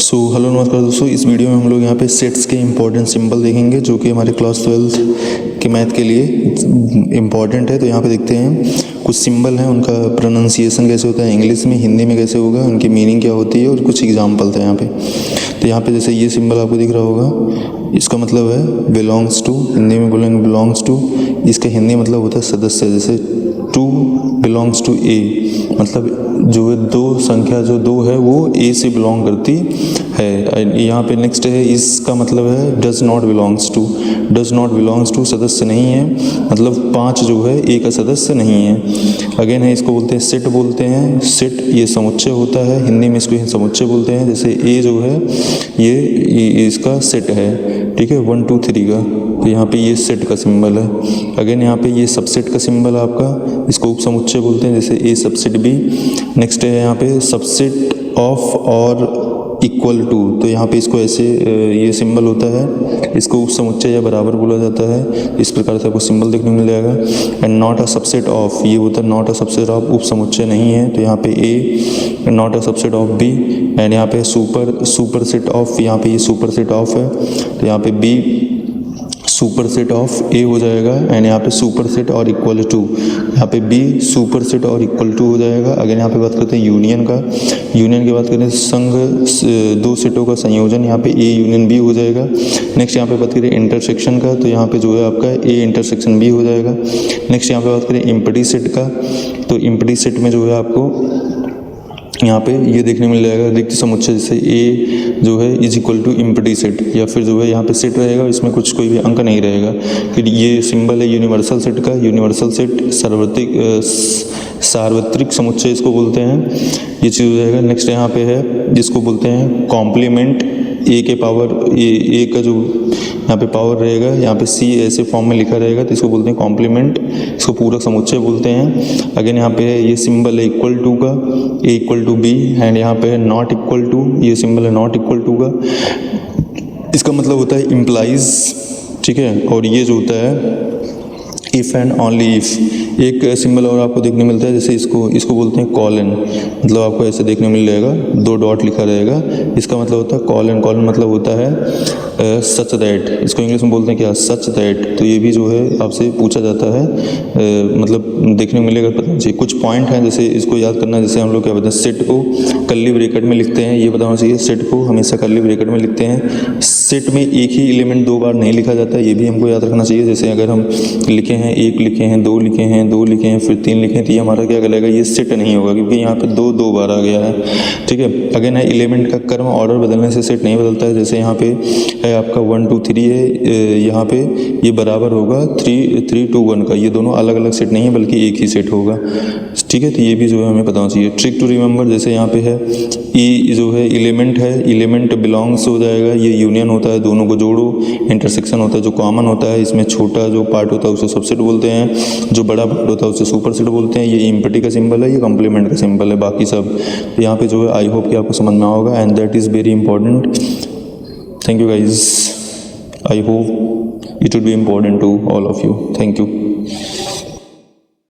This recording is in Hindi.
सो हेलो नमस्कार दोस्तों, इस वीडियो में हम लोग यहाँ पे सेट्स के इम्पोर्टेंट सिंबल देखेंगे जो कि हमारे क्लास 12th के मैथ के लिए इम्पॉर्टेंट है। तो यहाँ पे देखते हैं कुछ सिंबल हैं, उनका प्रोनाउंसिएशन कैसे होता है, इंग्लिश में हिंदी में कैसे होगा, उनकी मीनिंग क्या होती है और कुछ एग्जाम्पल थे यहाँ पे। तो यहाँ पे जैसे ये सिंबल आपको दिख रहा होगा, इसका मतलब है बिलोंग्स टू, हिंदी में बोलेंगे बिलोंग्स टू। इसका हिंदी मतलब होता है सदस्य। जैसे टू बिलोंग्स टू ए, मतलब जो है दो संख्या जो दो है वो ए से बिलोंग करती है। यहाँ पे नेक्स्ट है, इसका मतलब है does not belongs to. Does not belongs to सदस्य नहीं है, मतलब 5 जो है ए का सदस्य नहीं है। अगेन है, इसको बोलते हैं सेट बोलते हैं। सेट ये समुच्चय होता है, हिंदी में इसको समुच्चय बोलते हैं। जैसे ए जो है ये इसका सेट है, ठीक है, 1 2 3 का। तो यहाँ पे ये सेट का सिंबल है। अगेन यहाँ पे ये सबसेट का सिंबल है आपका, इसको उप समुच्चय बोलते हैं। जैसे ए सबसेट बी। नेक्स्ट है यहाँ पे सबसेट ऑफ और इक्वल टू। तो यहाँ पे इसको ऐसे ये सिंबल होता है, इसको उप समुच्चय या बराबर बोला जाता है। इस प्रकार से आपको सिंबल देखने को मिल जाएगा। And not a subset of, ये होता है नॉट अ सबसेट ऑफ, उप समुच्चय नहीं है। तो यहाँ पे A not a subset of B. And यहाँ पे सुपर सेट ऑफ, यहाँ पे ये सुपर सेट ऑफ है। तो यहाँ पे बी सुपर सेट ऑफ ए हो जाएगा। एंड यहाँ पे सुपर सेट और इक्वल टू, यहाँ पे बी सुपर सेट और इक्वल टू हो जाएगा। अगर यहाँ पे बात करते हैं यूनियन का, यूनियन की बात करें तो संघ दो सेटों का संयोजन, यहाँ पे ए यूनियन बी हो जाएगा। नेक्स्ट यहाँ पे बात करें इंटरसेक्शन का, तो यहाँ पे जो है आपका ए इंटरसेक्शन बी हो जाएगा। नेक्स्ट यहाँ पे बात करें इम्पटी सेट का, तो इम्पटी सेट में जो है आपको यहाँ पे ये देखने मिल जाएगा रिक्त समुच्चय। जैसे ए जो है is equal to empty set, या फिर जो है यहाँ पे सेट रहेगा, इसमें कुछ कोई भी अंक नहीं रहेगा। फिर ये सिंबल है यूनिवर्सल सेट का। यूनिवर्सल सेट सार्वत्रिक समुच्चय इसको बोलते हैं, ये चीज़ हो जाएगा। नेक्स्ट यहाँ पे है जिसको बोलते हैं कॉम्प्लीमेंट। ए के पावर ए का जो यहाँ पे पावर रहेगा, यहाँ पे सी ऐसे फॉर्म में लिखा रहेगा, तो इसको बोलते हैं कॉम्प्लीमेंट। इसको पूरक समुच्चय बोलते हैं। अगेन यहाँ पे है ये सिंबल है इक्वल टू का, ए इक्वल टू बी। एंड यहाँ पे है नॉट इक्वल टू, ये सिंबल है नॉट इक्वल टू का। इसका मतलब होता है इम्प्लाइज, ठीक है। और ये जो होता है इफ़ एंड ओनली इफ़। एक सिंबल और आपको देखने मिलता है, जैसे इसको बोलते हैं कॉलन, मतलब आपको ऐसे देखने मिल जाएगा, 2 डॉट लिखा रहेगा। इसका मतलब होता है कॉलन। कॉलन मतलब होता है सच दैट, इसको इंग्लिश में बोलते हैं क्या, सच दैट। तो ये भी जो है आपसे पूछा जाता है, मतलब देखने को मिलेगा, पता नहीं चाहिए। कुछ पॉइंट हैं, जैसे इसको याद करना है। जैसे हम लोग क्या बताएं, सेट को कर्ली ब्रैकेट में लिखते हैं, ये बताना चाहिए। सेट को हमेशा कर्ली ब्रैकेट में लिखते हैं। सेट में एक ही एलिमेंट 2 बार नहीं लिखा जाता है, ये भी हमको याद रखना चाहिए। जैसे अगर हम लिखे हैं 1 लिखे हैं, 2 लिखे हैं, 2 लिखे हैं, फिर 3 लिखे हैं, तो ये हमारा क्या कहलाएगा, ये सेट नहीं होगा, क्योंकि यहाँ पे 2 बार आ गया है, ठीक है। अगेन है एलिमेंट का क्रम ऑर्डर बदलने से सेट नहीं बदलता है। जैसे यहाँ पे है आपका 1 2 3 है, यहाँ पे ये बराबर होगा 3 3 2 1 का। ये दोनों अलग अलग सेट नहीं है, बल्कि एक ही सेट होगा, ठीक है। तो ये भी जो है हमें बताना चाहिए। ट्रिक टू रिमेंबर, जैसे यहाँ पे है ई जो है एलिमेंट है, एलिमेंट बिलोंग्स हो जाएगा, ये यूनियन होता है, दोनों को जोड़ो। इंटरसेक्शन होता है, जो कॉमन होता है, इसमें छोटा जो पार्ट होता है उसे सबसेट बोलते हैं, जो बड़ा पार्ट होता है उसे सुपर सेट बोलते हैं। ये इम्पटी का सिंबल है, ये कॉम्प्लीमेंट का सिंबल है, बाकी सब यहाँ पे जो है आई होप कि आपको समझ में आओगा। And that is very important. Thank you guys, I hope it would be important to all of you. Thank you.